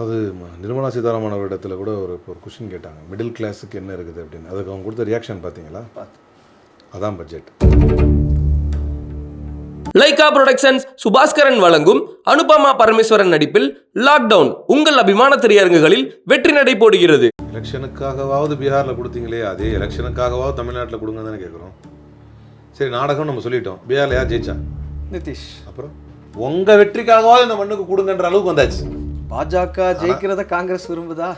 அது நிர்மலா சீதாராமன் அவரிடத்துல கூட ஒரு கொஷின் கேட்டாங்க, மிடில் கிளாஸுக்கு என்ன இருக்குது அப்படின்னு. அதுக்கு அவங்க கொடுத்த ரியாக்ஷன் பார்த்தீங்களா? அதான் பட்ஜெட். லைகா புரொடக்ஷன்ஸ் சுபாஸ்கரன் வழங்கும் அனுபமா பரமேஸ்வரன் நடிப்பில் லாக்டவுன் உங்கள் அபிமான திரையரங்குகளில் வெற்றி நடை போடுகிறது. எலெக்ஷனுக்காகவாவது பீகாரில் கொடுத்தீங்களே, அதே எலெக்ஷனுக்காகவாவது தமிழ்நாட்டில் கொடுங்க தானே கேட்குறோம். சரி, நாடகம் நம்ம சொல்லிட்டோம். பீகாரில் யார் ஜெயிச்சா? நிதிஷ். அப்புறம் உங்கள் வெற்றிக்காகவாவது இந்த மண்ணுக்கு கொடுங்கன்ற அளவுக்கு வந்தாச்சு. பாஜக ஜெயிக்கிறத காங்கிரஸ் விரும்புதா?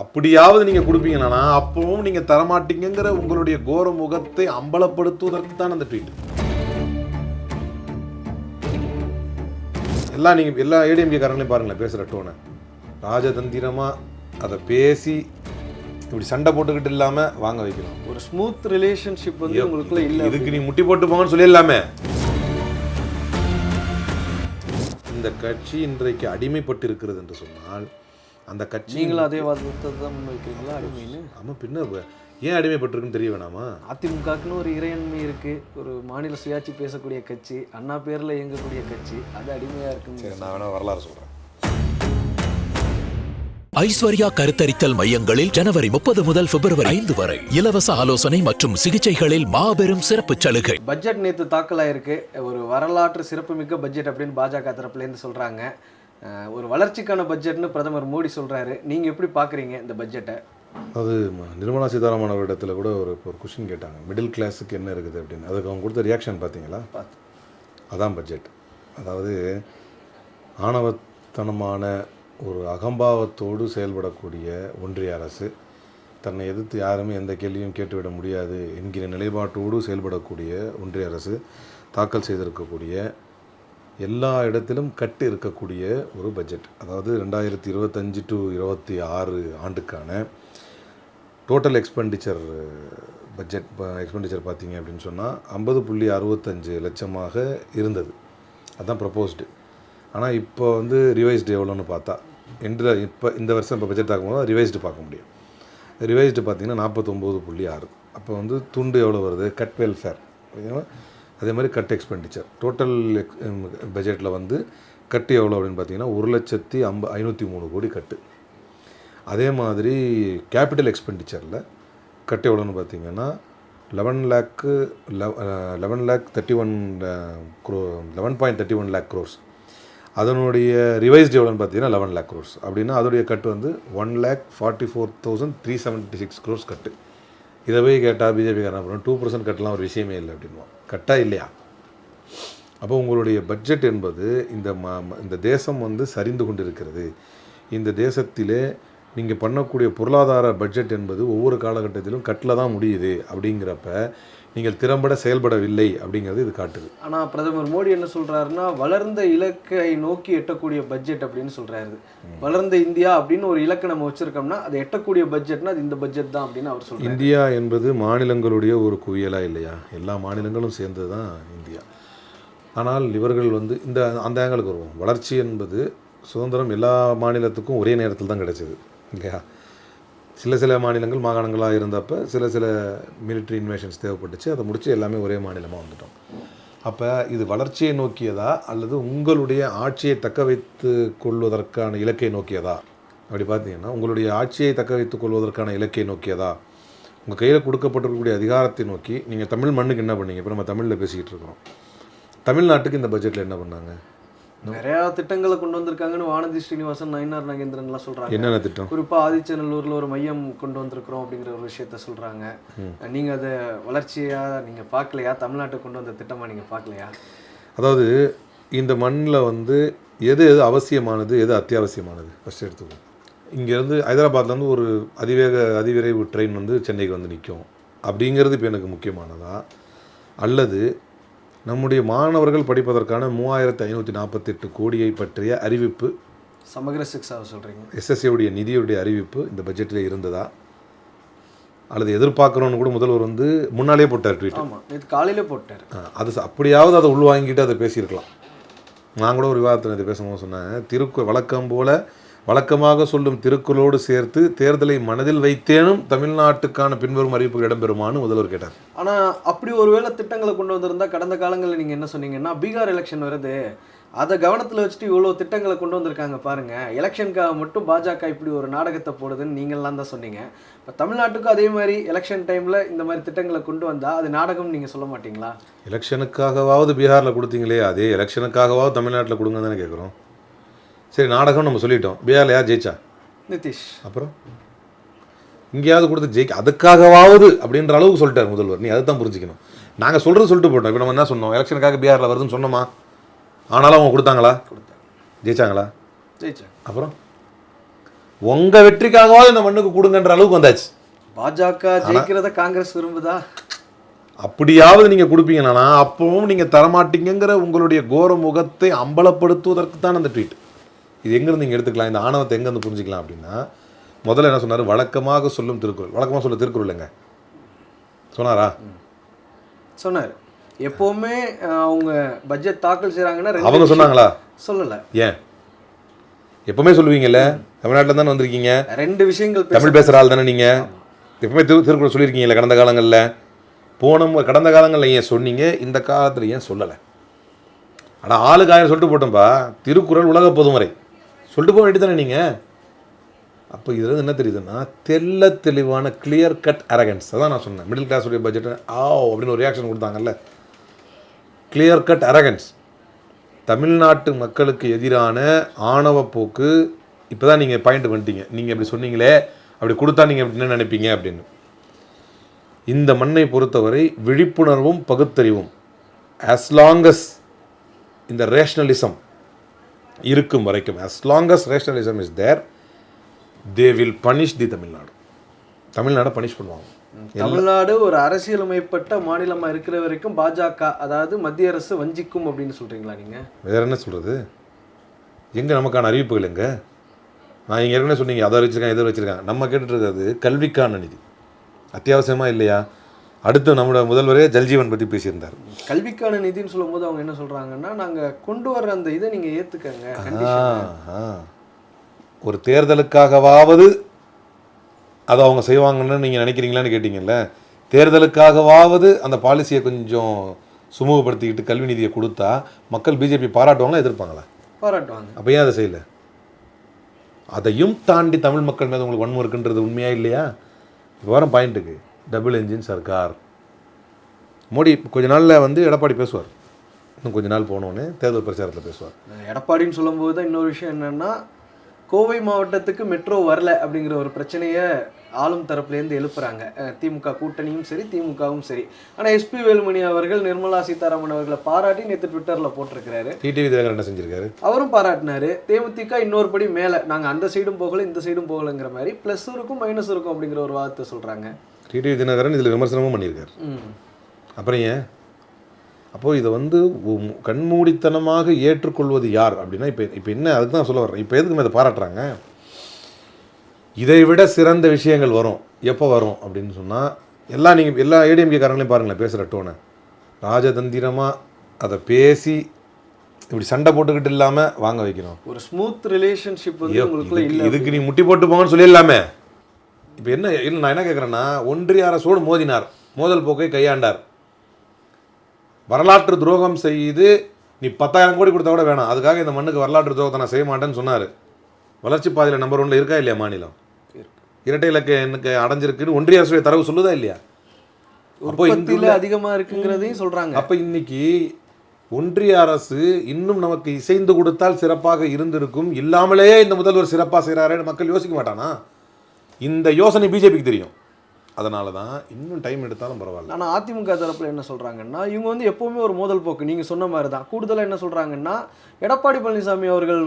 அப்படியாவது நீங்கள் கொடுப்பீங்கன்னா அப்பவும் நீங்கள் தரமாட்டீங்கிற உங்களுடைய கோர முகத்தை அம்பலப்படுத்துவதற்கு தான் அந்த ட்வீட். நீங்கள் எல்லா ஏடிஎம்கே காரங்களையும் பாருங்களேன், பேசுகிற டோனை ராஜதந்திரமாக அதை பேசி இப்படி சண்டை போட்டுக்கிட்டு இல்லாமல் வாங்க வைக்கணும். ஒரு ஸ்மூத் ரிலேஷன்ஷிப் வந்து உங்களுக்குள்ள இல்லை. இதுக்கு நீ முட்டி போட்டு போங்கன்னு சொல்லிடலாமே. இந்த கட்சி இன்றைக்கு அடிமைப்பட்டு இருக்கிறது என்று சொன்னால் அந்த கட்சி நீங்களும் அதே வாதத்தை தான் முன்வைக்கிறீங்களா? அடிமைன்னு. ஆமாம், பின்ன ஏன் அடிமைப்பட்டிருக்குன்னு தெரிய வேணாமா? அதிமுகக்குன்னு ஒரு இறையாண்மை இருக்கு, ஒரு மாநில சுயாட்சி பேசக்கூடிய கட்சி, அண்ணா பேர்ல இயங்கக்கூடிய கட்சி, அது அடிமையா இருக்கு. நான் வேணா வரலாறு சொல்றேன். ஐஸ்வர்யா கருத்தரித்தல் மையங்களில் ஜனவரி 30 முதல் பிப்ரவரி 5 வரை இலவச ஆலோசனை மற்றும் சிகிச்சைகளில் மாபெரும் சிறப்பு சலுகை. பட்ஜெட் நேற்று தாக்கலாயிருக்கு. ஒரு வரலாற்று சிறப்புமிக்க பட்ஜெட் அப்படின்னு பாஜக தரப்புலேருந்து சொல்றாங்க. ஒரு வளர்ச்சிக்கான பட்ஜெட்னு பிரதமர் மோடி சொல்றாரு. நீங்க எப்படி பாக்குறீங்க இந்த பட்ஜெட்டை? அது நிர்மலா சீதாராமன் அவரிடத்துல கூட ஒரு கொஷின் கேட்டாங்க, மிடில் கிளாஸுக்கு என்ன இருக்குது அப்படின்னு. அதுக்கு அவங்க கொடுத்த ரியாக்ஷன் பார்த்தீங்களா? அதான் பட்ஜெட். அதாவது ஆணவத்தனமான ஒரு அகம்பாவத்தோடு செயல்படக்கூடிய ஒன்றிய அரசு, தன்னை எதிர்த்து யாருமே எந்த கேள்வியும் கேட்டுவிட முடியாது என்கிற நிலைப்பாட்டோடு செயல்படக்கூடிய ஒன்றிய அரசு தாக்கல் செய்திருக்கக்கூடிய எல்லா இடத்திலும் கட்டு இருக்கக்கூடிய ஒரு பட்ஜெட். அதாவது 2025 to 26 ஆண்டுக்கான டோட்டல் எக்ஸ்பெண்டிச்சர் பட்ஜெட் எக்ஸ்பெண்டிச்சர் பார்த்தீங்க அப்படின்னு சொன்னால் 50.65 லட்சமாக இருந்தது. அதுதான் ப்ரப்போஸ்டு. ஆனால் இப்போ வந்து ரிவைஸ்டு எவ்வளோன்னு பார்த்தா இப்போ இந்த வருஷம் இப்போ பட்ஜெட் பார்க்கும்போது ரிவைஸ்டு பார்க்க முடியும். ரிவைஸ்டு பார்த்தீங்கன்னா 49.6. அப்போ வந்து துண்டு எவ்வளோ வருது? கட் வெல்ஃபேர், அதே மாதிரி கட் எக்ஸ்பெண்டிச்சர். டோட்டல் பட்ஜெட்டில் வந்து கட்டு எவ்வளோ அப்படின்னு பார்த்தீங்கன்னா 1,05,3 கோடி கட்டு. அதே மாதிரி கேபிட்டல் எக்ஸ்பெண்டிச்சரில் கட்டு எவ்வளோன்னு பார்த்தீங்கன்னா 11.31 lakh crores. அதனுடைய ரிவைஸ்டு எவ்வளோன்னு பார்த்தீங்கன்னா 11 lakh crores. அப்படின்னா அதோடைய கட்டு வந்து 1,44,376 crores கட்டு. இதை போய் கேட்டால் பிஜேபி காரணம் அப்புறம் 2% கட்டலாம் ஒரு விஷயமே இல்லை அப்படின்வான். கட்டா இல்லையா? அப்போ உங்களுடைய பட்ஜெட் என்பது இந்த தேசம் வந்து சரிந்து கொண்டு இருக்கிறது. இந்த தேசத்திலே நீங்கள் பண்ணக்கூடிய பொருளாதார பட்ஜெட் என்பது ஒவ்வொரு காலகட்டத்திலும் கட்டில் தான் முடியுது. அப்படிங்கிறப்ப நீங்கள் திறம்பட செயல்படவில்லை அப்படிங்கிறது இது காட்டுது. ஆனால் பிரதமர் மோடி என்ன சொல்கிறாருன்னா, வளர்ந்த இலக்கை நோக்கி எட்டக்கூடிய பட்ஜெட் அப்படின்னு சொல்கிறாரு. வளர்ந்த இந்தியா அப்படின்னு ஒரு இலக்கை நம்ம வச்சுருக்கோம்னா அது எட்டக்கூடிய பட்ஜெட்னா அது இந்த பட்ஜெட் தான் அப்படின்னு அவர் சொல்கிறார். இந்தியா என்பது மாநிலங்களுடைய ஒரு குவியலாக இல்லையா? எல்லா மாநிலங்களும் சேர்ந்தது தான் இந்தியா. ஆனால் இவர்கள் வந்து அந்த ஆங்கிளுக்கு வருவோம். வளர்ச்சி என்பது சுதந்திரம் எல்லா மாநிலத்துக்கும் ஒரே நேரத்தில் தான் கிடைச்சிது இல்லையா? சில மாநிலங்கள் மாகாணங்களாக இருந்தப்போ சில மிலிட்ரி இன்வேஷன்ஸ் தேவைப்பட்டுச்சு. அதை முடித்து எல்லாமே ஒரே மாநிலமாக வந்துட்டோம். அப்போ இது வளர்ச்சியை நோக்கியதா அல்லது உங்களுடைய ஆட்சியை தக்க வைத்து கொள்வதற்கான இலக்கை நோக்கியதா? அப்படி பார்த்தீங்கன்னா உங்களுடைய ஆட்சியை தக்க வைத்து கொள்வதற்கான இலக்கை நோக்கியதா? உங்கள் கையில் கொடுக்கப்பட்டிருக்கக்கூடிய அதிகாரத்தை நோக்கி நீங்கள் தமிழ் மண்ணுக்கு என்ன பண்ணீங்க? இப்போ நம்ம தமிழில் பேசிக்கிட்டு இருக்கிறோம். தமிழ்நாட்டுக்கு இந்த பட்ஜெட்டில் என்ன பண்ணாங்க? நிறையா திட்டங்களை கொண்டு வந்திருக்காங்கன்னு வானதி ஸ்ரீனிவாசன், நயினார் நாகேந்திரன்லாம் சொல்கிறாங்க. என்னென்ன திட்டம்? குறிப்பாக ஆதிச்சநல்லூரில் ஒரு மையம் கொண்டு வந்திருக்கிறோம் அப்படிங்கிற ஒரு விஷயத்த சொல்கிறாங்க. நீங்கள் அதை வளர்ச்சியாக நீங்கள் பார்க்கலையா? தமிழ்நாட்டை கொண்டு வந்த திட்டமாக நீங்கள் பார்க்கலையா? அதாவது இந்த மண்ணில் வந்து எது அவசியமானது, எது அத்தியாவசியமானது ஃபஸ்ட்டு எடுத்துக்கணும். இங்கேருந்து ஹைதராபாத்லேருந்து ஒரு அதிவிரைவு ட்ரெயின் வந்து சென்னைக்கு வந்து நிற்கும் அப்படிங்கிறது இப்போ எனக்கு முக்கியமானதா? அல்லது நம்முடைய மாணவர்கள் படிப்பதற்கான 3,548 கோடியை பற்றிய அறிவிப்பு, சமகர சிக்ஸாவை சொல்கிறீங்க, எஸ்எஸ்ஏவுடைய நிதியுடைய அறிவிப்பு இந்த பட்ஜெட்டில் இருந்ததா? அல்லது எதிர்பார்க்குறோன்னு கூட முதல்வர் வந்து முன்னாலே போட்டார் ட்வீட். ஆமாம், நேற்று காலையிலே போட்டார். அது அப்படியாவது அதை உள்வாங்கிட்டு அதை பேசியிருக்கலாம். நான் கூட ஒரு விவாதத்தில் இதை பேசும்போது சொன்னேன், வழக்கம் போல் வழக்கமாக சொல்லும் திருக்குறளோடு சேர்த்து தேர்தலை மனதில் வைத்தேனும் தமிழ்நாட்டுக்கான பின்வரும் அறிவிப்புகள் இடம்பெறுமான்னு முதல்வர் கேட்டார். ஆனால் அப்படி ஒருவேளை திட்டங்களை கொண்டு வந்திருந்தால் கடந்த காலங்களில் நீங்கள் என்ன சொன்னீங்கன்னா, பீகார் எலெக்ஷன் வருது, அதை கவனத்தில் வச்சுட்டு இவ்வளோ திட்டங்களை கொண்டு வந்திருக்காங்க பாருங்க. எலெக்ஷனுக்காக மட்டும் பாஜக இப்படி ஒரு நாடகத்தை போடுதுன்னு நீங்கள்லாம் தான் சொன்னீங்க. இப்போ தமிழ்நாட்டுக்கும் அதே மாதிரி எலெக்ஷன் டைமில் இந்த மாதிரி திட்டங்களை கொண்டு வந்தால் அது நாடகம் நீங்கள் சொல்ல மாட்டீங்களா? எலெக்ஷனுக்காகவாவது பீகாரில் கொடுத்தீங்களே, அதே எலெக்ஷனுக்காகவாவது தமிழ்நாட்டில் கொடுங்க தானே கேட்குறோம். சரி, நாடகம் நம்ம சொல்லிட்டோம். பீகாரில் யார் ஜெயிச்சா? நிதிஷ். அப்புறம் இங்கேயாவது கொடுத்து ஜெயிக்க அதுக்காகவாவது அப்படின்ற அளவுக்கு சொல்லிட்டார் முதல்வர். நீ அதை தான் புரிஞ்சுக்கணும். நாங்கள் சொல்கிறது சொல்லிட்டு போட்டோம். இப்போ நம்ம என்ன சொன்னோம்? எலெக்ஷனுக்காக பீகாரில் வருதுன்னு சொன்னோமா? ஆனாலும் அவங்க கொடுத்தாங்களா? ஜெயிச்சாங்களா? ஜெயிச்சாங்க. அப்புறம் உங்கள் வெற்றிக்காகவாவது இந்த மண்ணுக்கு கொடுங்கன்ற அளவுக்கு வந்தாச்சு. பாஜக ஜெயிக்கிறத காங்கிரஸ் விரும்புதா? அப்படியாவது நீங்கள் கொடுப்பீங்கன்னா அப்பவும் நீங்கள் தரமாட்டீங்கிற உங்களுடைய கோர முகத்தை அம்பலப்படுத்துவதற்கு தான் அந்த ட்வீட். இது எங்கேருந்து நீங்கள் எடுத்துக்கலாம்? இந்த ஆணவத்தை எங்கேருந்து புரிஞ்சிக்கலாம் அப்படின்னா, முதல்ல என்ன சொன்னார்? வழக்கமாக சொல்லும் திருக்குறள். வழக்கமாக சொல்ல திருக்குறள் இல்லைங்க சொன்னாரா? சொன்னார். எப்போவுமே அவங்க பட்ஜெட் தாக்கல் செய்கிறாங்கன்னா அவங்க சொன்னாங்களா? சொல்லலை. ஏன் எப்பவுமே சொல்லுவீங்கல்ல, தமிழ்நாட்டில் தானே வந்திருக்கீங்க, 2 விஷயங்கள் தமிழ் பேசுகிற ஆள் தானே நீங்கள். எப்பவுமே திருக்குறள் சொல்லியிருக்கீங்கல்ல கடந்த காலங்களில். கடந்த காலங்களில் ஏன் சொன்னீங்க, இந்த காலத்தில் ஏன் சொல்லலை? ஆனால் ஆளுக்கு ஆயிரம் சொல்லிட்டு போட்டோம்ப்பா. திருக்குறள் உலக பொதுமறை சொல்லிட்டு போக வேண்டி தானே நீங்கள். அப்போ இதில் என்ன தெரியுதுன்னா, தெளிவான கிளியர் கட் அரகன்ஸ். அதான் நான் சொன்னேன், மிடில் கிளாஸுடைய பட்ஜெட்டை அப்படின்னு ஒரு ரியாக்ஷன் கொடுத்தாங்கல்ல. கிளியர் கட் அரகன்ஸ், தமிழ்நாட்டு மக்களுக்கு எதிரான ஆணவ போக்கு. இப்போ தான் நீங்கள் பாயிண்ட் பண்ணிட்டீங்க. நீங்கள் இப்படி சொன்னீங்களே, அப்படி கொடுத்தா நீங்கள் என்ன நினைப்பீங்க அப்படின்னு. இந்த மண்ணை பொறுத்தவரை விழிப்புணர்வும் பகுத்தறிவும் as long as இந்த ரேஷனலிசம் இருக்கும் வரைக்கும், as long as rationalism is there, they will punish the Tamil Nadu punish பண்ணுவாங்க. தமிழ்நாடு ஒரு அரசியலமைப்பட்ட மாநிலமாக இருக்கிற வரைக்கும் பாஜக, அதாவது மத்திய அரசு வஞ்சிக்கும் அப்படின்னு சொல்கிறீங்களா நீங்கள்? வேற என்ன சொல்கிறது? எங்கே நமக்கான அறிவிப்புகள் எங்கே? நான் இங்கே ஏற்கனவே சொன்னீங்க, அதை வச்சுருக்காங்க இதை வச்சுருக்காங்க. நம்ம கேட்டுருக்கிறது கல்விக்கான நிதி அத்தியாவசியமாக இல்லையா? அடுத்து நம்மளோட முதல்வரே ஜல்ஜீவன் பற்றி பேசியிருந்தார். கல்விக்கான நிதின்னு சொல்லும் போது அவங்க என்ன சொல்கிறாங்கன்னா, நாங்கள் கொண்டு வர்ற அந்த இதை நீங்கள் ஏற்றுக்கங்க. ஒரு தேர்தலுக்காகவாவது அதை அவங்க செய்வாங்கன்னு நீங்கள் நினைக்கிறீங்களான்னு கேட்டிங்கல்ல. தேர்தலுக்காகவாவது அந்த பாலிசியை கொஞ்சம் சுமூகப்படுத்திக்கிட்டு கல்வி நிதியை கொடுத்தா மக்கள் பிஜேபி பாராட்டுவாங்களா, எதிர்ப்பாங்களா? பாராட்டுவாங்க. அப்போ ஏன் அதை செய்யலை? அதையும் தாண்டி தமிழ் மக்கள் மீது உங்களுக்கு வன்மம் இருக்குன்றது உண்மையா இல்லையா? இப்போ வர பாயிண்ட்டுக்கு, டபுள் என்ஜின் சர்க்கார். மோடி கொஞ்ச நாளில் எடப்பாடி பேசுவார். இன்னும் கொஞ்ச நாள் போனோன்னு தேர்தல் பிரச்சாரத்தில் பேசுவார். எடப்பாடின்னு சொல்லும்போது தான் இன்னொரு விஷயம் என்னென்னா, கோவை மாவட்டத்துக்கு மெட்ரோ வரல அப்படிங்கிற ஒரு பிரச்சனையை ஆளும் தரப்புலேருந்து எழுப்புறாங்க. திமுக கூட்டணியும் சரி, திமுகவும் சரி. ஆனால் எஸ்பி வேலுமணி அவர்கள் நிர்மலா சீதாராமன் அவர்களை பாராட்டி நேற்று ட்விட்டரில் போட்டிருக்கிறாரு. டிடிவி தினகரன் என்ன செஞ்சிருக்காரு? அவரும் பாராட்டினாரு. தேமுதிக இன்னொரு படி மேலே, நாங்கள் அந்த சைடும் போகலை இந்த சைடும் போகலைங்கிற மாதிரி ப்ளஸ் இருக்கும் மைனஸ் இருக்கும் அப்படிங்கிற ஒரு வார்த்தை சொல்கிறாங்க. டிடிவி தினகரன் இதில் விமர்சனமும் பண்ணியிருக்காரு. அப்புறம் ஏன்? அப்போது இதை கண்மூடித்தனமாக ஏற்றுக்கொள்வது யார் அப்படின்னா, இப்போ என்ன, அதுக்கு தான் சொல்ல வர்றேன். இப்போ எதுக்குமே அதை பாராட்டுறாங்க? இதை விட சிறந்த விஷயங்கள் வரும். எப்போ வரும் அப்படின்னு சொன்னால், எல்லா ஏடிஎம்கே காரங்களையும் பாருங்களேன் பேசுகிற டோனை. ராஜதந்திரமாக அதை பேசி இப்படி சண்டை போட்டுக்கிட்டு இல்லாமல் வாங்க வைக்கணும். ஒரு ஸ்மூத் ரிலேஷன்ஷிப் இதுக்கு நீ முட்டி போட்டு போங்கன்னு சொல்லிடலாமே. இப்போ என்ன இல்லை, நான் என்ன கேட்குறேன்னா, ஒன்றிய அரசோடு மோதினார், மோதல் போக்கை கையாண்டார், வரலாற்று துரோகம் செய்து நீ 10,000 கோடி கொடுத்தா கூட வேணாம், அதுக்காக இந்த மண்ணுக்கு வரலாற்று துரோகத்தை நான் செய்ய மாட்டேன்னு சொன்னார். வளர்ச்சி பாதையில் நம்பர் 1 இருக்கா இல்லையா மாநிலம்? இரட்டை இலக்கு எனக்கு அடைஞ்சிருக்குன்னு ஒன்றிய அரசுடைய தரவு சொல்லுதா இல்லையா? அப்போ இந்தியில் அதிகமாக இருக்குங்கிறதையும் சொல்கிறாங்க. அப்போ இன்னைக்கு ஒன்றிய அரசு இன்னும் நமக்கு இசைந்து கொடுத்தால் சிறப்பாக இருந்திருக்கும், இல்லாமலேயே இந்த முதல்வர் சிறப்பாக செய்கிறாரேன்னு மக்கள் யோசிக்க மாட்டானா? இந்த யோசனை பிஜேபிக்கு தெரியும். அதனால தான் இன்னும் டைம் எடுத்தாலும் பரவாயில்ல. ஆனால் அதிமுக தரப்பில் என்ன சொல்கிறாங்கன்னா, இவங்க எப்போவுமே ஒரு மோதல் போக்கு, நீங்கள் சொன்ன மாதிரி தான். கூடுதலாக என்ன சொல்கிறாங்கன்னா, எடப்பாடி பழனிசாமி அவர்கள்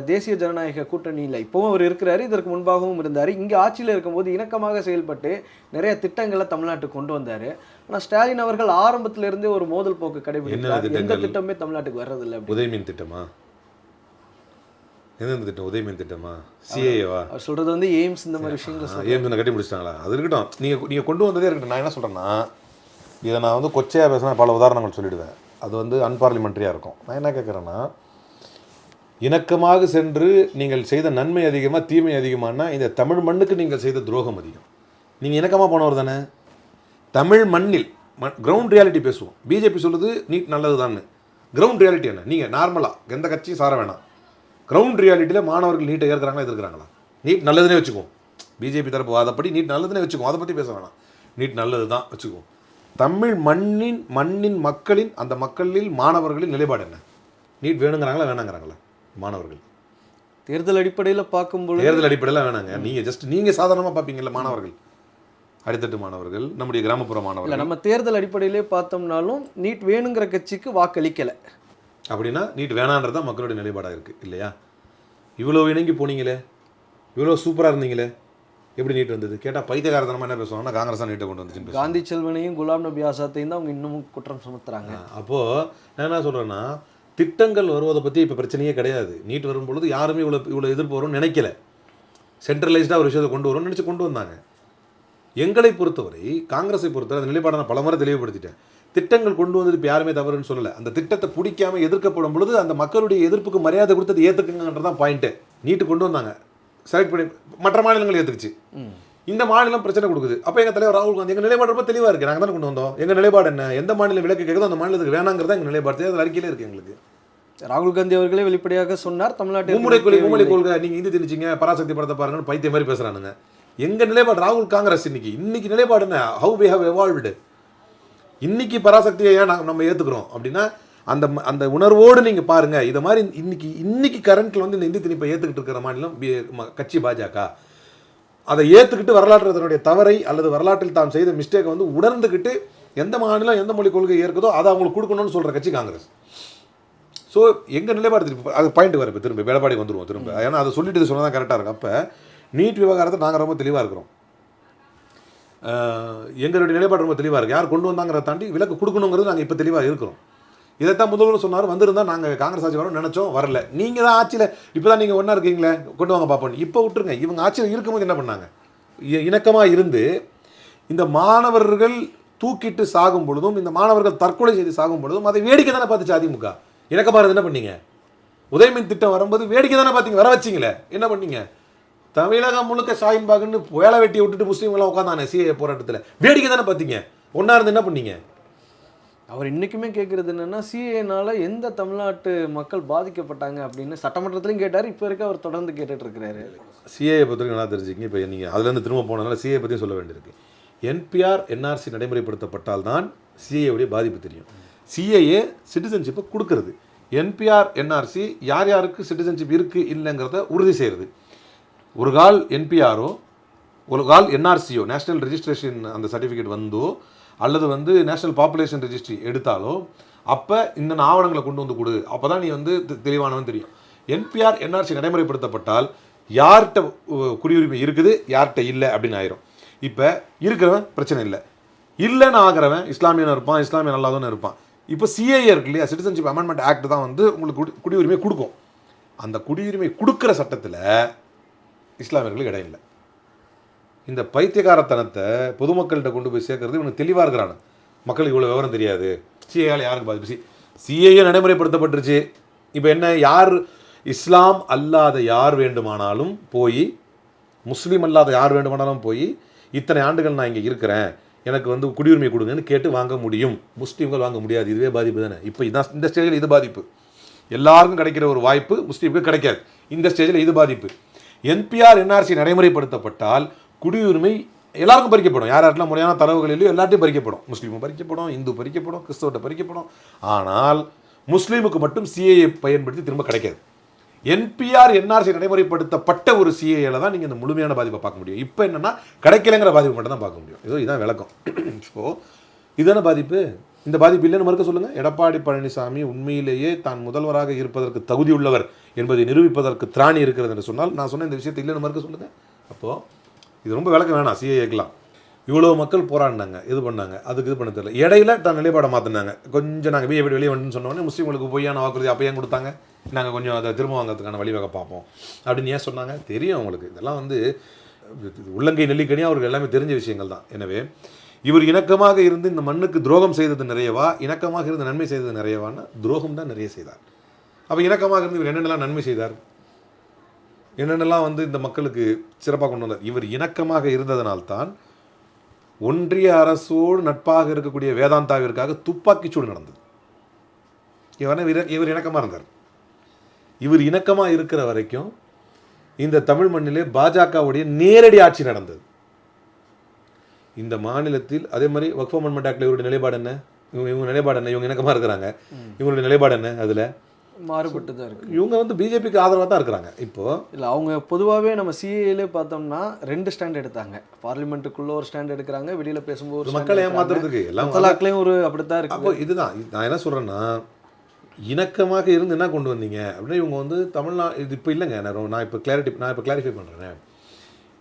தேசிய ஜனநாயக கூட்டணியில் இப்போவும் அவர் இருக்கிறாரு, இதற்கு முன்பாகவும் இருந்தார். இங்கே ஆட்சியில் இருக்கும்போது இணக்கமாக செயல்பட்டு நிறைய திட்டங்களை தமிழ்நாட்டுக்கு கொண்டு வந்தார். ஆனால் ஸ்டாலின் அவர்கள் ஆரம்பத்திலிருந்தே ஒரு மோதல் போக்கு கடைபிடிக்கிறார். எந்த திட்டமே தமிழ்நாட்டுக்கு வர்றதில்லை. உதயமின் திட்டமா? எந்தெந்த திட்டம்? உதயமின் திட்டமா? சிஏவா? அவர் சொல்கிறது எய்ம்ஸ், இந்த மாதிரி விஷயங்கள். எய்ம்ஸ் கட்டி முடிச்சிட்டாங்களா? அது இருக்கட்டும், நீங்கள் கொண்டு வந்ததே இருக்கட்டும். நான் என்ன சொல்கிறேன்னா, இதை நான் கொச்சையாக பேசினா பல உதாரணங்கள் சொல்லிவிடுவேன். அது அன்பார்லிமெண்ட்ரியாக இருக்கும். நான் என்ன கேட்குறேன்னா, இணக்கமாக சென்று நீங்கள் செய்த நன்மை அதிகமாக தீமை அதிகமானா இந்த தமிழ் மண்ணுக்கு நீங்கள் செய்த துரோகம் அதிகம். நீங்கள் இணக்கமாக போனவர் தானே. தமிழ் மண்ணில் கிரவுண்ட் ரியாலிட்டி பேசுவோம். பிஜேபி சொல்லுது நீட் நல்லது தானே, கிரவுண்ட் ரியாலிட்டி என்ன? நீங்கள் நார்மலாக எந்த கட்சியும் சார வேணாம், கிரவுண்ட் ரியாலிட்டியில் மாணவர்கள் நீட்டை ஏற்கிறாங்களா எதிர்க்கிறாங்களா? நீட் நல்லதுனே வச்சுக்குவோம், பிஜேபி தரப்பு வாதப்படி நீட் நல்லதுனே வச்சுக்குவோம், அதை பற்றி பேச வேணாம், நீட் நல்லது தான் வச்சுக்குவோம். தமிழ் மண்ணின் மக்களின் அந்த மக்களில் மாணவர்களின் நிலைப்பாடு என்ன? நீட் வேணுங்கிறாங்களா வேணாங்கிறாங்களா மாணவர்கள்? தேர்தல் அடிப்படையில் பார்க்கும்போது தேர்தல் அடிப்படையில் வேணாங்க. நீங்கள் சாதாரணமாக பார்ப்பீங்கல்ல, மாணவர்கள், அடித்தட்டு மாணவர்கள், நம்முடைய கிராமப்புற மாணவர்கள். நம்ம தேர்தல் அடிப்படையிலே பார்த்தோம்னாலும் நீட் வேணுங்கிற கட்சிக்கு வாக்களிக்கலை அப்படின்னா நீட் வேணான்றதான் மக்களுடைய நிலைப்பாடாக இருக்குது இல்லையா? இவ்வளோ இணங்கி போனீங்களே, இவ்வளோ சூப்பராக இருந்தீங்களே, எப்படி நீட் வந்தது கேட்டால் பைத்தியகாரத்தனமாக என்ன பேசுவாங்கன்னா காங்கிரஸ் தான் நீட்டை கொண்டு வந்துச்சுன்னு. காந்தி செல்வனையும் குலாம் நபி ஆசாத்தையும் தான் அவங்க இன்னமும் குற்றம் சுமத்துறாங்க. அப்போது நான் என்ன சொல்கிறேன்னா, திட்டங்கள் வருவதை பற்றி இப்போ பிரச்சனையே கிடையாது. நீட் வரும்பொழுது யாருமே இவ்வளோ எதிர்ப்பு வரும்னு நினைக்கல, சென்ட்ரலைஸ்டாக ஒரு விஷயத்தை கொண்டு வரும்னு நினச்சி கொண்டு வந்தாங்க. எங்களை பொறுத்தவரை, காங்கிரஸை பொறுத்தவரை அந்த நிலைப்பாடை நான் பலமுறை தெளிவுபடுத்திட்டேன். திட்டங்கள் கொண்டு வந்தது இப்போ யாருமே தவறுன்னு சொல்லலை. அந்த திட்டத்தை பிடிக்காமல் எதிர்க்கப்படும் பொழுது அந்த மக்களுடைய எதிர்ப்புக்கு மரியாதை கொடுத்தது ஏற்றுக்குங்கன்றதான் பாயிண்ட்டு. நீட்டு கொண்டு வந்தாங்க, செலக்ட் பண்ணி மற்ற மாநிலங்கள் ஏற்றுக்குச்சு, இந்த மாநிலம் பிரச்சனை கொடுக்குது. அப்போ எங்கள் தலைவர் ராகுல் காந்தி எங்கள் நிலைப்பாடு ரொம்ப தெளிவாக இருக்குது, நாங்கள் தானே கொண்டு வந்தோம், எங்கள் நிலைப்பாடு என்ன, எந்த மாநிலம் விலக்கு கேட்குதோ அந்த மாநிலத்துக்கு வேணாங்கிறதா எங்கள் நிலைப்பாடு. தேர்தல் அறிக்கையிலே இருக்குது எங்களுக்கு. ராகுல் காந்தி அவர்களே வெளிப்படையாக சொன்னார், தமிழ்நாட்டில் மும்முறை கொள்கை நீங்கள் இந்தி திணிச்சிங்க, பராசக்தி படத்தை பாருங்கன்னு பைத்திய மாதிரி பேசுகிறானுங்க. எங்கள் நிலைப்பாடு ராகுல் காங்கிரஸ் இன்னைக்கு நிலைப்பாடு என்ன? How we have evolved. இன்னைக்கு பராசக்தியை ஏன் நம்ம ஏற்றுக்கிறோம் அப்படின்னா அந்த உணர்வோடு நீங்கள் பாருங்கள். இதை மாதிரி இன்னைக்கு கரண்ட்டில் வந்து இந்த இந்தி திணிப்பை ஏற்றுக்கிட்டு இருக்கிற மாநிலம் கட்சி பாஜக. அதை ஏற்றுக்கிட்டு வரலாற்று அதனுடைய தவறை அல்லது வரலாற்றில் தாம் செய்த மிஸ்டேக்கை வந்து உணர்ந்துக்கிட்டு எந்த மாநிலம் எந்த மொழி கொள்கை ஏற்குதோ அதை அவங்களுக்கு கொடுக்கணும்னு சொல்கிற கட்சி காங்கிரஸ். ஸோ எங்கள் நிலைப்பாடு திருப்பி அது பாயிண்ட் வர இப்போ திரும்ப எடப்பாடி வந்துடுவோம் திரும்ப. ஏன்னா அதை சொல்லிட்டு இது சொன்னால் தான் கரெக்டாக இருக்கும். அப்போ நீட் விவகாரத்தை நாங்கள் ரொம்ப தெளிவாக இருக்கிறோம், எங்களுடைய நிலைப்பாடு ரொம்ப தெளிவாக இருக்குது. யார் கொண்டு வந்தாங்கிறத தாண்டி விலக்கு கொடுக்கணுங்கிறது நாங்கள் இப்போ தெளிவாக இருக்கிறோம். இதைத்தான் முதல்வர் சொன்னார், வந்திருந்தால் நாங்கள் காங்கிரஸ் ஆட்சி வரோம் நினச்சோம், வரல. நீங்கள் தான் ஆட்சியில் இப்போ தான் நீங்கள் ஒன்றா இருக்கீங்களே, கொண்டு வாங்க பார்ப்போம். இப்போ விட்டுருங்க. இவங்க ஆட்சியில் இருக்கும்போது என்ன பண்ணாங்க? இணக்கமாக இருந்து இந்த மாணவர்கள் தூக்கிட்டு சாகும் பொழுதும், இந்த மாணவர்கள் தற்கொலை செய்து சாகும் பொழுதும் அதை வேடிக்கை தானே பார்த்துச்சு அதிமுக. இணக்கமாக என்ன பண்ணீங்க? உதயமின் திட்டம் வரும்போது வேடிக்கை தானே பார்த்தீங்க, வர வச்சிங்களே, என்ன பண்ணீங்க? தமிழகம் முழுக்க ஷாஹின்பாகுன்னு வேலை வெட்டியை விட்டுட்டு முஸ்லீம்களாம் உட்காந்தானே சிஏ போராட்டத்தில், வேடிக்கை தானே பார்த்தீங்க. ஒன்றா இருந்து என்ன பண்ணீங்க? அவர் இன்றைக்குமே கேட்குறது என்னென்னா, சிஏனால எந்த தமிழ்நாட்டு மக்கள் பாதிக்கப்பட்டாங்க அப்படின்னு சட்டமன்றத்திலையும் கேட்டார், இப்போ இருக்க அவர் தொடர்ந்து கேட்டுட்ருக்கிறாரு. சிஏயை பற்றி நல்லா தெரிஞ்சுக்கிங்க. இப்போ நீங்கள் அதுலேருந்து திரும்ப போனதுனால சிஏ பற்றியும் சொல்ல வேண்டியிருக்கு. என்பிஆர் என்ஆர்சி நடைமுறைப்படுத்தப்பட்டால் தான் சிஏவுடைய பாதிப்பு தெரியும். சிஏஏ சிட்டிசன்ஷிப்பை கொடுக்கறது, என்பிஆர் என்ஆர்சி யார் யாருக்கு சிட்டிசன்ஷிப் இருக்குது இல்லைங்கிறத உறுதி செய்கிறது. ஒரு கால் என்பிஆரோ ஒரு கால் என்ஆர்சியோ நேஷ்னல் ரெஜிஸ்ட்ரேஷன் அந்த சர்டிஃபிகேட் வந்தோ அல்லது வந்து நேஷ்னல் பாப்புலேஷன் ரெஜிஸ்ட்ரி எடுத்தாலோ அப்போ இந்த ஆவணங்களை கொண்டு வந்து கொடு, அப்போ தான் நீ வந்து தெளிவானவன் தெரியும். என்பிஆர் என்ஆர்சி நடைமுறைப்படுத்தப்பட்டால் யார்கிட்ட குடியுரிமை இருக்குது யார்கிட்ட இல்லை அப்படின்னு ஆயிரும். இப்போ இருக்கிறவன் பிரச்சனை இல்லை, இல்லைன்னு ஆகிறவன் இஸ்லாமியன் இருப்பான், இஸ்லாமியன் அல்லாதவன் இருப்பான். இப்போ சிஏஏ இருக்கு இல்லையா, சிட்டிசன்ஷிப் அமெண்ட்மெண்ட் ஆக்ட் தான் வந்து உங்களுக்கு குடியுரிமை கொடுக்கும். அந்த குடியுரிமை கொடுக்குற சட்டத்தில் இஸ்லாமியர்களுக்கு இடம் இல்லை. இந்த பைத்தியகாரத்தனத்தை பொதுமக்கள்கிட்ட கொண்டு போய் சேர்க்கறது இவனுக்கு தெளிவாக இருக்கிறானு. மக்களுக்கு இவ்வளோ விவரம் தெரியாது, சிஏயால் யாருக்கு பாதிப்பு? சிஏஏ நடைமுறைப்படுத்தப்பட்டுருச்சு. இப்போ என்ன, யார் இஸ்லாம் அல்லாத யார் வேண்டுமானாலும் போய், முஸ்லீம் அல்லாத யார் வேண்டுமானாலும் போய் இத்தனை ஆண்டுகள் நான் இங்கே இருக்கிறேன், எனக்கு வந்து குடியுரிமை கொடுங்கன்னு கேட்டு வாங்க முடியும். முஸ்லீம்கள் வாங்க முடியாது. இதுவே பாதிப்பு தானே. இப்போ இதான் இந்த ஸ்டேஜில் இது பாதிப்பு. எல்லாருக்கும் கிடைக்கிற ஒரு வாய்ப்பு முஸ்லீமுக்கு கிடைக்காது. இந்த ஸ்டேஜில் இது பாதிப்பு. என்பிஆர் என்ஆர்சி நடைமுறைப்படுத்தப்பட்டால் குடியுரிமை எல்லாருக்கும் பறிக்கப்படும். யார் யாரெல்லாம் முறையான தரவுகள் இல்லையோ எல்லாத்தையும் பறிக்கப்படும். முஸ்லீமும் பறிக்கப்படும், இந்து பறிக்கப்படும், கிறிஸ்தவத்தை பறிக்கப்படும். ஆனால் முஸ்லீமுக்கு மட்டும் சிஏஏ பயன்படுத்தி திரும்ப கிடைக்காது. என்பிஆர் என்ஆர்சி நடைமுறைப்படுத்தப்பட்ட ஒரு சிஏஏல தான் நீங்கள் இந்த முழுமையான பாதிப்பை பார்க்க முடியும். இப்போ என்னென்னா கிடைக்கலைங்கிற பாதிப்பு மட்டும் தான் பார்க்க முடியும். ஏதோ இதான் விளக்கம். ஸோ இதுதான பாதிப்பு. இந்த பாதிப்பு இல்லைன்னு மறுக்க சொல்லுங்கள். எடப்பாடி பழனிசாமி உண்மையிலேயே தான் முதல்வராக இருப்பதற்கு தகுதியுள்ளவர் என்பதை நிரூபிப்பதற்கு திராணி இருக்கிறது என்று சொன்னால் நான் சொன்ன இந்த விஷயத்தை இல்லைன்னு மறுக்க சொல்லுங்கள். அப்போது இது ரொம்ப விளக்கம் வேணாம். சிஏஏக்கலாம் இவ்வளோ மக்கள் போராடினாங்க, இது பண்ணாங்க, அதுக்கு இது பண்ண தெரியல. இடையில தான் நிலைப்பாடை மாற்றினாங்க. கொஞ்சம் நாங்கள் பிஏபி வெளியே வந்துன்னு சொன்னோடனே முஸ்லீம்களுக்கு பொய்யான வாக்குறுதி அப்போ ஏன் கொடுத்தாங்க, நாங்கள் கொஞ்சம் அதை திரும்ப வாங்கிறதுக்கான வழிவகை பார்ப்போம் அப்படின்னு ஏன் சொன்னாங்க? தெரியும் அவங்களுக்கு. இதெல்லாம் வந்து உள்ளங்கை நெல்லிக்கனியாக அவருக்கு எல்லாமே தெரிஞ்ச விஷயங்கள் தான். எனவே இவர் இணக்கமாக இருந்து இந்த மண்ணுக்கு துரோகம் செய்தது நிறையவா, இணக்கமாக இருந்து நன்மை செய்தது நிறையவான்னா துரோகம் தான் நிறைய செய்தார். அப்போ இணக்கமாக இருந்து இவர் என்னென்னலாம் நன்மை செய்தார், என்னென்னலாம் வந்து இந்த மக்களுக்கு சிறப்பாக கொண்டு வந்தார்? இவர் இணக்கமாக இருந்ததனால்தான் ஒன்றிய அரசோடு நட்பாக இருக்கக்கூடிய வேதாந்தாவிற்காக துப்பாக்கிச்சூடு நடந்தது. இவர் இணக்கமாக இருந்தார். இவர் இணக்கமாக இருக்கிற வரைக்கும் இந்த தமிழ் மண்ணிலே பாஜகவுடைய நேரடி ஆட்சி நடந்தது. இந்த மாநிலத்தில் அதே மாதிரி வக்ஃப் அமெண்ட்மெண்ட் ஆக்டில் இவருடைய நிலைப்பாடு என்ன, இவங்க நிலைப்பாடு என்ன, இவங்க இணக்கமாக இருக்கிறாங்க, இவங்களுடைய நிலைப்பாடு என்ன, அதில் மாறுபட்டு தான் இருக்குது. இவங்க வந்து பிஜேபிக்கு ஆதரவாக தான் இருக்கிறாங்க. இப்போது இல்லை, அவங்க பொதுவாகவே நம்ம சிஏலே பார்த்தோம்னா 2 ஸ்டாண்ட் எடுத்தாங்க. பார்லிமெண்ட்டுக்குள்ளே ஒரு ஸ்டாண்ட் எடுக்கிறாங்க, வெளியில் பேசும்போது ஒரு மக்களை ஏமாத்துறதுக்கு எல்லாம் தலாக்லையும் ஒரு அப்படித்தான் இருக்கு. அப்போ இதுதான் நான் என்ன சொல்கிறேன்னா, இணக்கமாக இருந்து என்ன கொண்டு வந்தீங்க அப்படின்னா இவங்க வந்து இது இப்போ இல்லைங்க. நான் இப்போ கிளாரிஃபை பண்ணுறேன்.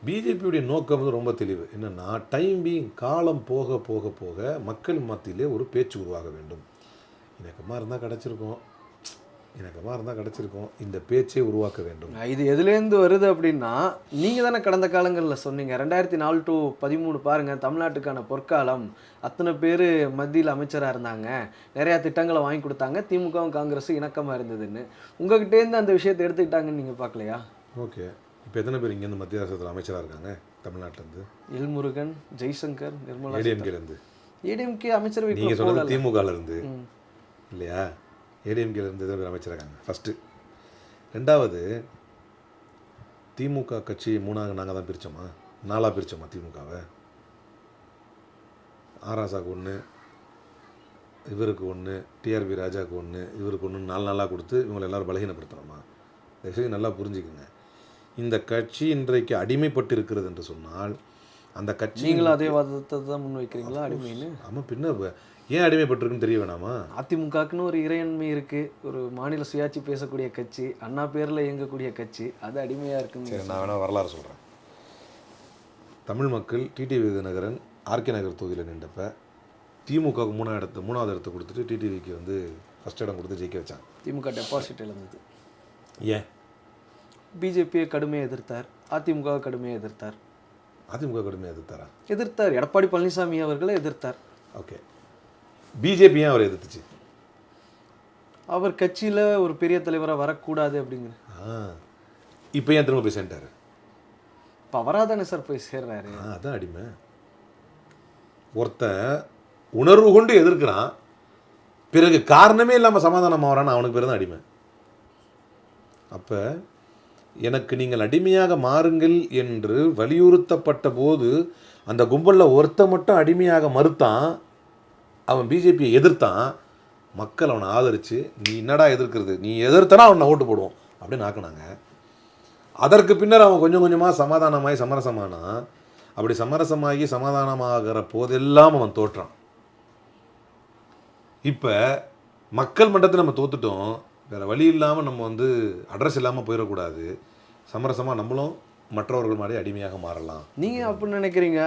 பிஜேபியுடைய நோக்கம் வந்து ரொம்ப தெளிவு. என்னென்னா டைம் பீயிங், காலம் போக போக போக மக்கள் மத்தியிலே ஒரு பேச்சு உருவாக வேண்டும். இணக்கமாக இருந்தால் கிடச்சிருக்கோம், இந்த பேச்சை உருவாக்க வேண்டும். இது எதுலேருந்து வருது அப்படின்னா, நீங்கள் தானே கடந்த காலங்களில் சொன்னீங்க 2004 to 2013 பாருங்கள், தமிழ்நாட்டுக்கான பொற்காலம், அத்தனை பேர் மத்தியில் அமைச்சராக இருந்தாங்க, நிறையா திட்டங்களை வாங்கி கொடுத்தாங்க, திமுகவும் காங்கிரஸும் இணக்கமாக இருந்ததுன்னு. உங்ககிட்டேருந்து அந்த விஷயத்தை எடுத்துக்கிட்டாங்கன்னு நீங்கள் பார்க்கலையா? ஓகே, இப்போ எத்தனை பேர் இங்கேருந்து மத்திய அரசத்தில் அமைச்சராக இருக்காங்க தமிழ்நாட்டிலேருந்து? எல்முருகன், ஜெய்சங்கர், நிர்மலா, ஏடிஎம்கேலேருந்து. ஏடிஎம்கே அமைச்சரவை நீங்கள் சொன்னது திமுகலேருந்து இல்லையா? ஏடிஎம்கேலேருந்து எத்தனை பேர் அமைச்சராங்க ஃபஸ்ட்டு. ரெண்டாவது, திமுக கட்சி 3ஆக நாங்கள் தான் பிரித்தோமா, 4ஆக பிரித்தோமா திமுகவை? ஆராசாவுக்கு 1, இவருக்கு 1, டிஆர்பி ராஜாவுக்கு 1, இவருக்கு 1, 4 நாளாக கொடுத்து இவங்களை எல்லோரும் பலகீனப்படுத்தணுமா? தயவுசெய்து நல்லா புரிஞ்சுக்குங்க. இந்த கட்சி இன்றைக்கு அடிமைப்பட்டு இருக்கிறது என்று சொன்னால் அந்த கட்சி, நீங்களும் அதே வாதத்தை தான் முன் வைக்கிறீங்களா அடிமைன்னு? ஆமாம், பின்ன ஏன் அடிமைப்பட்டிருக்குன்னு தெரிய வேணாமா? அதிமுகக்குன்னு ஒரு இறையாண்மை இருக்குது, ஒரு மாநில சுயாட்சி பேசக்கூடிய கட்சி, அண்ணா பேரில் இயங்கக்கூடிய கட்சி, அது அடிமையாக இருக்குன்னு. சரி, நான் வேணால் வரலாறு சொல்கிறேன். தமிழ் மக்கள் டிடிவி தினகரன் ஆர்கே நகர் தொகுதியில் நின்றப்ப திமுகவுக்கு 3வது இடத்தை கொடுத்துட்டு டிடிவிக்கு வந்து ஃபஸ்ட் இடம் கொடுத்து ஜெயிக்க வச்சாங்க. திமுக டெபாசிட் இழந்தது. ஏன்? பிஜேபியை கடுமையாக எதிர்த்தார், அதிமுகவை கடுமையாக எதிர்த்தார். அதிமுக கடுமையாக எதிர்த்தார், எடப்பாடி பழனிசாமி அவர்களை எதிர்த்தார். ஓகே, பிஜேபி ஏன் அவர் எதிர்த்துச்சு? அவர் கட்சியில் ஒரு பெரிய தலைவராக வரக்கூடாது அப்படிங்கிற. இப்போ ஏன் திரும்ப போய் சேர்ந்தார்? இப்போ அவராதானே சார் போய் சேர்றாரு. அதான் அடிமை. ஒருத்தன் உணர்வு கொண்டு எதிர்க்கிறான், பிறகு காரணமே இல்லாமல் சமாதானம் ஆகிறான்னு அவனுக்கு பேர் தான் அடிமை. அப்போ எனக்கு நீங்கள் அடிமையாக மாறுங்கள் என்று வலியுறுத்தப்பட்ட போது அந்த கும்பலில் ஒருத்த மட்டும் அடிமையாக மறுத்தான், அவன் பிஜேபியை எதிர்த்தான். மக்கள் அவனை ஆதரித்து, நீ என்னடா எதிர்க்கிறது, நீ எதிர்த்தனா அவனை ஓட்டு போடுவோம் அப்படின்னு ஆக்குனாங்க. அதற்கு பின்னர் அவன் கொஞ்சம் கொஞ்சமாக சமாதானமாகி சமரசமானான். அப்படி சமரசமாகி சமாதானமாகிற போதெல்லாம் அவன் தோற்றான். இப்போ மக்கள் மன்றத்தில் நம்ம தோத்துட்டோம், வேறு வழி இல்லாமல் நம்ம வந்து அட்ரஸ் இல்லாமல் போயிடக்கூடாது, சமரசமாக நம்மளும் மற்றவர்கள் மாதிரி அடிமையாக மாறலாம். நீங்கள் அப்படி நினைக்கிறீங்க?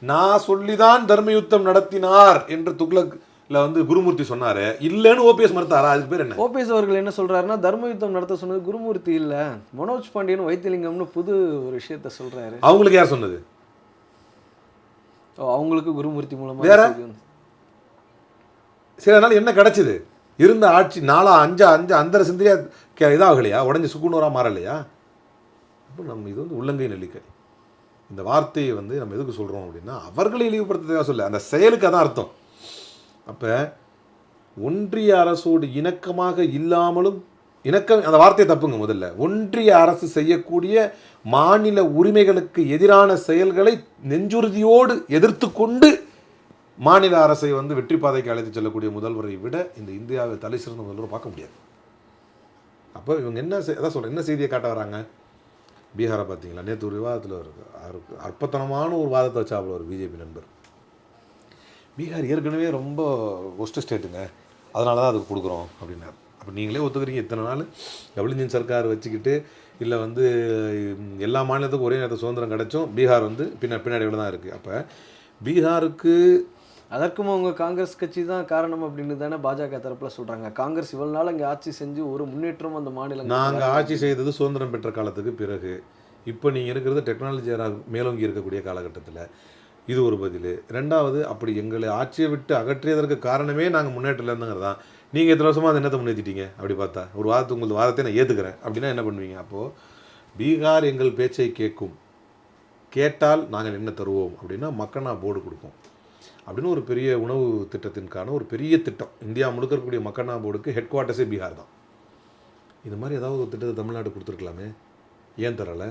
நான் சொல்லிதான் தர்மயுத்தம் நடத்தினார் என்று துக்ளக்ல வந்து குருமூர்த்தி சொன்னாரு, இல்லைன்னு ஓபிஎஸ் மறுத்தாரா? அதுக்கு பேர் என்ன? ஓபிஎஸ் அவர்கள் என்ன சொல்றாருன்னா, தர்மயுத்தம் நடத்த சொன்னது குருமூர்த்தி இல்லை, மனோஜ் பாண்டியன் வைத்தியலிங்கம்னு புது ஒரு விஷயத்த சொல்றாரு. அவங்களுக்கு யார் சொன்னது? அவங்களுக்கு குருமூர்த்தி மூலமா வேற. சரி, அதனால என்ன கிடைச்சது? இருந்த ஆட்சி 4 5 அந்த சிந்தையா இதாகலையா, உடஞ்சி சுக்குநூறாக மாறலையா? இப்போ நம்ம இது வந்து உள்ளங்கை நெல்லிக்கை. இந்த வார்த்தையை வந்து நம்ம எதுக்கு சொல்கிறோம் அப்படின்னா, அவர்களை இழிவுபடுத்துறதுக்காக சொல்ல, அந்த செயலுக்கு அதான் அர்த்தம். அப்போ ஒன்றிய அரசோடு இணக்கமாக இல்லாமலும், அந்த வார்த்தையை தப்புங்க. முதல்ல ஒன்றிய அரசு செய்யக்கூடிய மாநில உரிமைகளுக்கு எதிரான செயல்களை நெஞ்சுறுதியோடு எதிர்த்து கொண்டு மாநில அரசை வந்து வெற்றி பாதைக்கு அழைத்து செல்லக்கூடிய முதல்வரை விட இந்த இந்தியாவை தலை சிறந்த முதல்வரை பார்க்க முடியாது. அப்போ இவங்க அதான் சொல்கிறேன், என்ன செய்தியை காட்ட வராங்க? பீகாரை பார்த்தீங்களா? நேற்று ஒரு விவாதத்தில் ஒரு அற்பத்தனமான ஒரு வாதத்தை வச்சாப்புல ஒரு பிஜேபி நண்பர், பீகார் ஏற்கனவே ரொம்ப ஒஸ்ட் ஸ்டேட்டுங்க, அதனால தான் அதுக்கு கொடுக்குறோம் அப்படின்னாரு. அப்போ நீங்களே ஒத்துக்கிறீங்க, இத்தனை நாள் டபுள் இன்ஜின் சர்க்கார் வச்சுக்கிட்டு, இல்லை வந்து எல்லா மாநிலத்துக்கும் ஒரே நேரத்தில் சுதந்திரம் கிடைச்சும் பீகார் வந்து பின்னாடியில் தான் இருக்குது. அப்போ பீகாருக்கு அதற்கும் அவங்க காங்கிரஸ் கட்சி தான் காரணம் அப்படின்னு தானே பாஜக தரப்பில் சொல்கிறாங்க. காங்கிரஸ் இவ்வளோ நாள் அங்கே ஆட்சி செஞ்சு ஒரு முன்னேற்றம் அந்த மாநிலம், நாங்கள் ஆட்சி செய்தது சுதந்திரம் பெற்ற காலத்துக்கு பிறகு, இப்போ நீங்கள் இருக்கிறது டெக்னாலஜி மேலோங்கி இருக்கக்கூடிய காலகட்டத்தில், இது ஒரு பதில். ரெண்டாவது, அப்படி எங்களை ஆட்சியை விட்டு அகற்றியதற்கு காரணமே நாங்கள் முன்னேற்றத்தில் இருந்துங்கிறது தான். நீங்கள் எத்தனை வருஷமாக அந்த என்னத்தை முன்னேற்றிட்டீங்க? அப்படி பார்த்தா ஒரு உங்களுக்கு வாதத்தை நான் ஏற்றுக்கிறேன் அப்படின்னா என்ன பண்ணுவீங்க? அப்போது பீகார் எங்கள் பேச்சை கேட்டால் நாங்கள் என்ன தருவோம் அப்படின்னா மக்கனா போர்டு கொடுப்போம். அப்படின்னு ஒரு பெரிய உணவு திட்டத்திற்கான ஒரு பெரிய திட்டம். இந்தியா முழுக்க இருக்கக்கூடிய மக்கள் போர்டுக்கு ஹெட் குவார்ட்டர்ஸே பீகார் தான். இது மாதிரி ஏதாவது ஒரு திட்டத்தை தமிழ்நாடு கொடுத்துருக்கலாமே, ஏன் தரலை?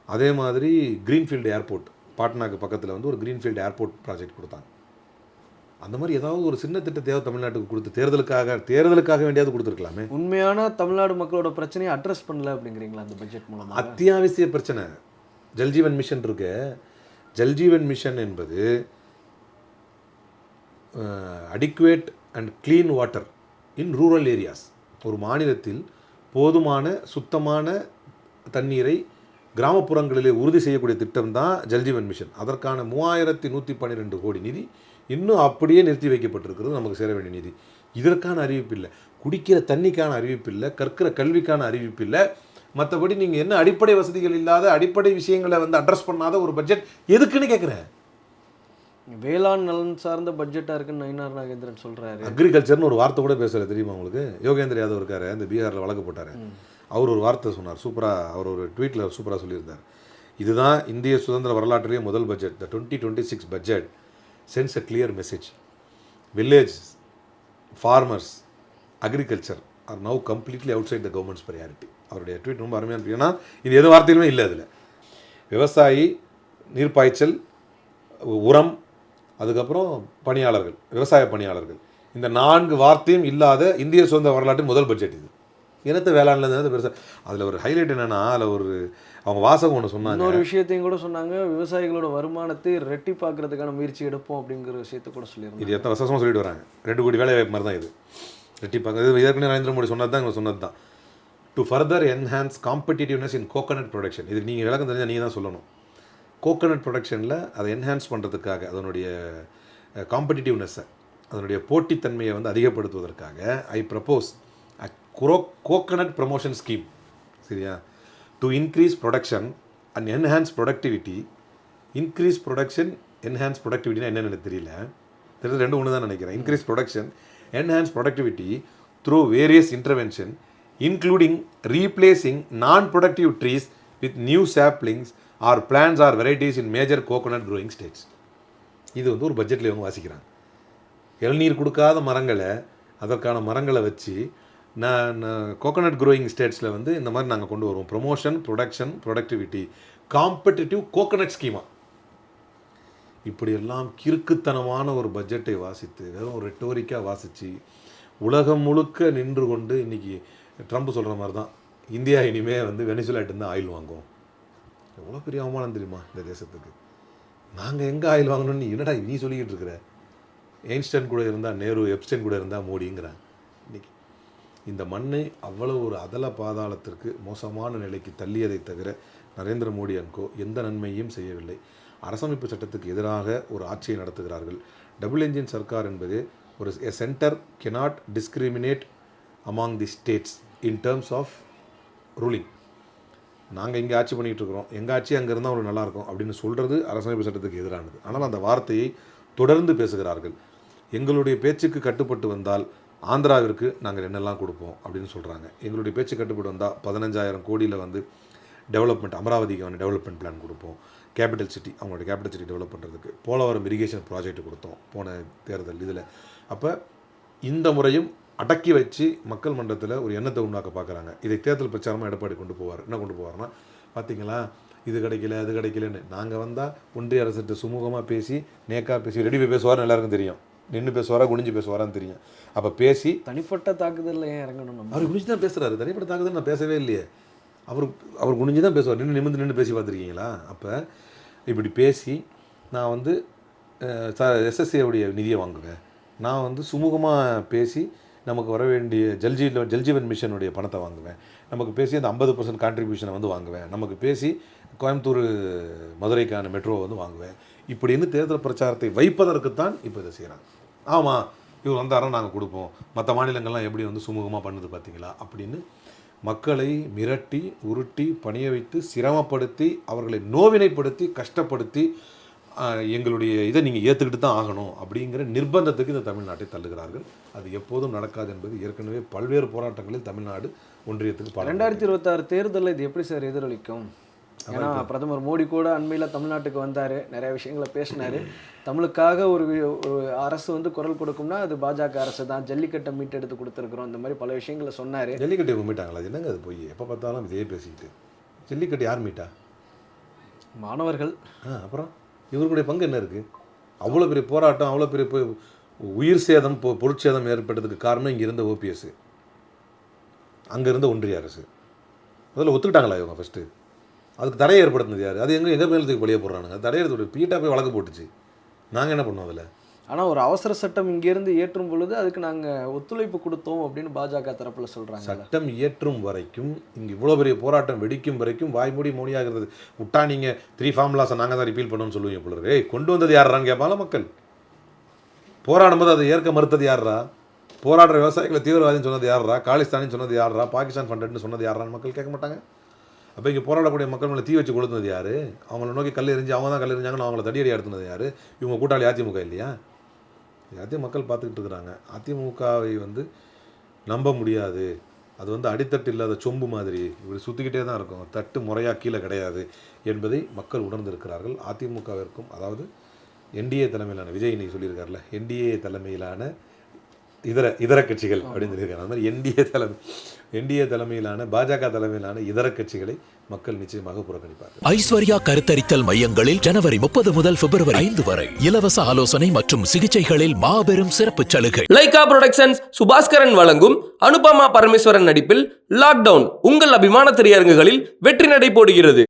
அதே மாதிரி க்ரீன்ஃபீல்டு ஏர்போர்ட், பாட்னாக்கு பக்கத்தில் வந்து ஒரு க்ரீன்ஃபீல்டு ஏர்போர்ட் ப்ராஜெக்ட் கொடுத்தாங்க. அந்த மாதிரி ஏதாவது ஒரு சின்ன திட்டத்தையாவது தமிழ்நாட்டுக்கு கொடுத்து தேர்தலுக்காக வேண்டியாவது கொடுத்துருக்கலாமே. உண்மையான தமிழ்நாடு மக்களோட பிரச்சனையை அட்ரஸ் பண்ணல அப்படிங்கிறீங்களா அந்த பட்ஜெட் மூலமாக? அத்தியாவசிய பிரச்சனை ஜல்ஜீவன் மிஷன் இருக்கு. ஜல்ஜீவன் மிஷன் என்பது adequate and clean water in rural areas. ஒரு மாநிலத்தில் போதுமான சுத்தமான தண்ணீரை கிராமப்புறங்களிலே உறுதி செய்யக்கூடிய திட்டம் தான் ஜல்ஜீவன் மிஷன். அதற்கான 3112 கோடி நிதி இன்னும் அப்படியே நிறுத்தி வைக்கப்பட்டிருக்கிறது. நமக்கு சேர வேண்டிய நிதி. இதற்கான அறிவிப்பு இல்லை, குடிக்கிற தண்ணிக்கான அறிவிப்பு இல்லை, கற்கிற கல்விக்கான அறிவிப்பு இல்லை. மற்றபடி நீங்கள் என்ன அடிப்படை வசதிகள் இல்லாத அடிப்படை விஷயங்களை வந்து அட்ரஸ் பண்ணாத ஒரு பட்ஜெட் எதுக்குன்னு கேட்குறேன். வேளாண் நலன் சார்ந்த பட்ஜெட்டாக இருக்குன்னு நயினார் நாகேந்திரன் சொல்கிறாரு. அக்ரிகல்ச்சர்னு ஒரு வார்த்தை கூட பேசலை தெரியுமா உங்களுக்கு? யோகேந்திர யாதவ் இருக்காரு, அந்த பீகாரில் வழக்கு போட்டார். அவர் ஒரு வார்த்தை சொன்னார் சூப்பராக, அவர் ஒரு ட்வீட்டில் சூப்பராக சொல்லியிருந்தார். இதுதான் இந்திய சுதந்திர வரலாற்றிலேயே முதல் budget. The 2026 budget sends a clear message. Villages, farmers, agriculture are now completely outside the government's priority. அவருடைய ட்வீட் ரொம்ப அருமையான. ஏன்னா இது எது வார்த்தையிலுமே இல்லை. அதில் விவசாயி, நீர்ப்பாய்ச்சல், உரம், அதுக்கப்புறம் பணியாளர்கள், விவசாய பணியாளர்கள், இந்த 4 வார்த்தையும் இல்லாத இந்திய சுதந்திர வரலாற்றின் முதல் பட்ஜெட் இது. இனத்தை வேளாண்லேருந்து பெருசாக அதில் ஒரு ஹைலைட் என்னென்னா, அதில் ஒரு அவங்க வாசகம் ஒன்று சொன்னாங்க. இன்னொரு விஷயத்தையும் கூட சொன்னாங்க, விவசாயிகளோட வருமானத்தை ரெட்டிப்பாக்குறதுக்கான முயற்சி எடுப்போம் அப்படிங்கிற விஷயத்த கூட சொல்லியிருந்தாங்க. இது எத்தனை வருஷமாக சொல்லிட்டு வராங்க. 2 கோடி வேலை வாய்ப்பு மாதிரி தான் இது. ரெட்டிப்பாக்கு இது ஏற்கனவே நரேந்திர மோடி சொன்னது தான், இவங்க சொன்னது தான். To further enhance competitiveness in coconut production. இது நீங்கள் விளக்கம் தெரிஞ்சால் நீங்கள் தான் சொல்லணும். கோகனட் ப்ரொடக்ஷனில் அதை என்ஹான்ஸ் பண்ணுறதுக்காக, அதனுடைய காம்படிட்டிவ்னஸை, அதனுடைய போட்டித்தன்மையை வந்து அதிகப்படுத்துவதற்காக I propose coconut promotion scheme. சரியா? To increase production and enhance productivity. Increase production, enhance ப்ரொடக்டிவிட்டினா என்னென்னு எனக்கு தெரியல, ரெண்டு ஒன்று தான் நினைக்கிறேன். Increase production, enhance productivity through various intervention including replacing non productive trees with new saplings or plants or varieties in major coconut growing states. இது வந்து ஒரு பட்ஜெட்டில் இவங்க வாசிக்கிறாங்க. இளநீர் கொடுக்காத மரங்களை, அதற்கான மரங்களை வச்சு நான் கோகோனட் க்ரோயிங் ஸ்டேட்ஸில் வந்து இந்த மாதிரி நாங்கள் கொண்டு வருவோம். Promotion, production, productivity, competitive coconut schema. இப்படியெல்லாம் கிறுக்குத்தனமான ஒரு பட்ஜெட்டை வாசித்து, வெறும் ஒரு ரெட்டோரிக்காக வாசித்து, உலகம் முழுக்க நின்று கொண்டு இன்றைக்கி ட்ரம்ப் சொல்கிற மாதிரி தான், இந்தியா இனிமேல் வந்து வெனிசுலாட்டு தான் ஆயில் வாங்குவோம். எவ்வளோ பெரிய அவமானம் தெரியுமா இந்த தேசத்துக்கு? நாங்கள் எங்கே ஆயில் வாங்கணும்னு என்னடா நீ சொல்லிக்கிட்டு இருக்கிற? எயின்ஸ்டைன் கூட இருந்தால் நேரு, எப்ஸ்டைன் கூட இருந்தால் மோடிங்கிறான். இன்றைக்கி இந்த மண்ணை அவ்வளோ ஒரு அதல பாதாளத்திற்கு மோசமான நிலைக்கு தள்ளியதை தவிர நரேந்திர மோடி அன்கோ எந்த நன்மையும் செய்யவில்லை. அரசமைப்பு சட்டத்துக்கு எதிராக ஒரு ஆட்சியை நடத்துகிறார்கள். டபுள் என்ஜின் சர்க்கார் என்பது ஒரு centre cannot discriminate among the states in terms of ruling. நாங்கள் இங்கே ஆட்சி பண்ணிகிட்டு இருக்கிறோம், எங்கள் ஆட்சி அங்கே இருந்தால் அவ்வளோ நல்லாயிருக்கும் அப்படின்னு சொல்கிறது அரசமைப்பு சட்டத்துக்கு எதிரானது. ஆனால் அந்த வார்த்தையை தொடர்ந்து பேசுகிறார்கள். எங்களுடைய பேச்சுக்கு கட்டுப்பட்டு வந்தால் ஆந்திராவிற்கு நாங்கள் என்னெல்லாம் கொடுப்போம் அப்படின்னு சொல்கிறாங்க. எங்களுடைய பேச்சு கட்டுப்பட்டு வந்தால் 15,000 கோடியில் வந்து டெவலப்மெண்ட், அமராவதிக்கான டெவலப்மெண்ட் பிளான் கொடுப்போம். கேபிட்டல் சிட்டி, அவங்களோட கேபிட்டல் சிட்டி டெவலப் பண்ணுறதுக்கு போலவரம் இரிகேஷன் ப்ராஜெக்ட் கொடுத்தோம் போன தேர்தல் இதில். அப்போ இந்த முறையும் அடக்கி வச்சு மக்கள் மன்றத்தில் ஒரு எண்ணத்தை உண்டாக்க பார்க்குறாங்க. இதை தேர்தல் பிரச்சாரமாக எடப்பாடி கொண்டு போவார். என்ன கொண்டு போவார்னா, பார்த்தீங்களா இது கிடைக்கல அது கிடைக்கலன்னு. நாங்கள் வந்தால் ஒன்றிய அரசுகிட்ட சுமூகமாக பேசி, நேக்காக பேசி, ரெடி போய் பேசுவார்னு எல்லாருக்கும் தெரியும். நின்று பேசுவாரா, குனிஞ்சு பேசுவாரான்னு தெரியும். அப்போ பேசி தனிப்பட்ட தாக்குதலில் ஏன் இறங்கணும்? அவர் குனிஞ்சு தான் பேசுகிறாரு. தனிப்பட்ட தாக்குதல் நான் பேசவே இல்லையே. அவர் குனிஞ்சு தான் பேசுவார். நிமிர்ந்து பேசி பார்த்துருக்கீங்களா? அப்போ இப்படி பேசி நான் வந்து எஸ்எஸ்சியோடைய நிதியை வாங்குவேன், நான் வந்து சுமூகமாக பேசி நமக்கு வர வேண்டிய ஜல்ஜீவன் மிஷனுடைய பணத்தை வாங்குவேன், நமக்கு பேசி அந்த 50% கான்ட்ரிபியூஷனை வந்து வாங்குவேன், நமக்கு பேசி கோயம்புத்தூர் மதுரைக்கான மெட்ரோவை வந்து வாங்குவேன். இப்படின்னு தேர்தல் பிரச்சாரத்தை வைப்பதற்குத்தான் இப்போ இதை செய்கிறாங்க. ஆமாம், இவர் வந்தாரம் நாங்கள் கொடுப்போம், மற்ற மாநிலங்கள்லாம் எப்படி வந்து சுமூகமாக பண்ணுது பார்த்தீங்களா அப்படின்னு மக்களை மிரட்டி, உருட்டி, பணிய வைத்து, சிரமப்படுத்தி, அவர்களை நோவினைப்படுத்தி, கஷ்டப்படுத்தி, எங்களுடைய இதை நீங்கள் ஏற்றுக்கிட்டு தான் ஆகணும் அப்படிங்கிற நிர்பந்தத்துக்கு இந்த தமிழ்நாட்டை தள்ளுகிறார்கள். அது எப்போதும் நடக்காது என்பது ஏற்கனவே பல்வேறு போராட்டங்களில் தமிழ்நாடு ஒன்றியத்துக்கு 2026 தேர்தலில் இது எப்படி சார் எதிரொலிக்கும்? ஏன்னா பிரதமர் மோடி கூட அண்மையில் தமிழ்நாட்டுக்கு வந்தார், நிறைய விஷயங்களை பேசினார். தமிழுக்காக ஒரு அரசு வந்து குரல் கொடுக்கும்னா அது பாஜக அரசு தான், ஜல்லிக்கட்டை மீட்டெடுத்து கொடுத்துருக்குறோம், இந்த மாதிரி பல விஷயங்களை சொன்னார். ஜல்லிக்கட்டு இவங்க மீட்டாங்களா? என்னங்க அது போய் எப்போ பார்த்தாலும் இதே பேசிக்கிட்டு. ஜல்லிக்கட்டு யார் மீட்டா? மாணவர்கள். அப்புறம் இவர்களுடைய பங்கு என்ன இருக்குது? அவ்வளோ பெரிய போராட்டம், அவ்வளோ பெரிய உயிர் சேதம், பொருட்சேதம் ஏற்பட்டதுக்கு காரணம் இங்கே இருந்த ஓபிஎஸ், அங்கே இருந்த ஒன்றிய அரசு. அதில் ஒத்துக்கிட்டாங்களா இவங்க ஃபஸ்ட்டு? அதுக்கு தடையை ஏற்படுத்தினது யார்? அது எங்கள் மேலத்துக்கு பழிய போடுறானுங்க. தடையை பீட்டா போய் வழக்கு போட்டுச்சு. நாங்கள் என்ன பண்ணோம் அதில்? ஆனால் ஒரு அவசர சட்டம் இங்கேருந்து ஏற்றும் பொழுது அதுக்கு நாங்கள் ஒத்துழைப்பு கொடுத்தோம் அப்படின்னு பாஜக தரப்பில் சொல்கிறாங்க. சட்டம் இயற்றும் வரைக்கும், இங்கே இவ்வளோ பெரிய போராட்டம் வெடிக்கும் வரைக்கும் வாய்மூடி மௌனியாக இருந்தது. விட்டா நீங்கள் 3 ஃபார்முலாஸை நாங்கள் தான் ரிப்பீல் பண்ணோம்னு சொல்லுவீங்க போல இருக்கு. கொண்டு வந்தது யாரான்னு கேட்பாங்களா மக்கள்? போராடும்போது அதை ஏற்க மறுத்தது யாரா? போராடுற விவசாயிகளை தீவிரவாதின்னு சொன்னது யாரா? காலிஸ்தானின்னு சொன்னது யாரா? பாகிஸ்தான் ஃபண்டட்னு சொன்னது யாரான்னு மக்கள் கேட்க மாட்டாங்க. அப்போ இங்கே போராடக்கூடிய மக்கள் மேலே தீ வச்சு கொளுத்துனது யார்? அவங்கள நோக்கி கல் எறிஞ்சு அவங்க தான் கல் எறிஞ்சாங்கன்னு அவங்கள தடியடி எடுத்துனது யார்? இவங்க கூட்டாளி அதிமுக இல்லையா? எல்லாத்தையும் மக்கள் பார்த்துக்கிட்டு இருக்கிறாங்க. அதிமுகவை வந்து நம்ப முடியாது, அது வந்து அடித்தட்டு இல்லாத சொம்பு மாதிரி இப்படி சுற்றிக்கிட்டே தான் இருக்கும், தட்டு முறையாக கீழே கிடையாது என்பதை மக்கள் உணர்ந்திருக்கிறார்கள். அதிமுகவிற்கும், அதாவது என்டிஏ தலைமையிலான, விஜய் இன்னைக்கு சொல்லியிருக்காருல, என்டிஏ தலைமையிலான இதர கட்சிகள் அப்படின்னு சொல்லியிருக்காங்க. அது மாதிரி என்டிஏ தலைமையிலான பாஜக தலைமையிலான இதர கட்சிகளை மக்கள் நிச்சயமாக புறக்கணிப்பார்கள். ஐஸ்வர்யா கருத்தரித்தல் மையங்களில் ஜனவரி 30 முதல் பிப்ரவரி 5 வரை இலவச ஆலோசனை மற்றும் சிகிச்சைகளில் மாபெரும் சிறப்பு சலுகை. லைகா புரொடக்ஷன்ஸ் சுபாஸ்கரன் வழங்கும் அனுபமா பரமேஸ்வரன் நடிப்பில் லாக்டவுன் உங்கள் அபிமான திரையரங்குகளில் வெற்றி நடை போடுகிறது.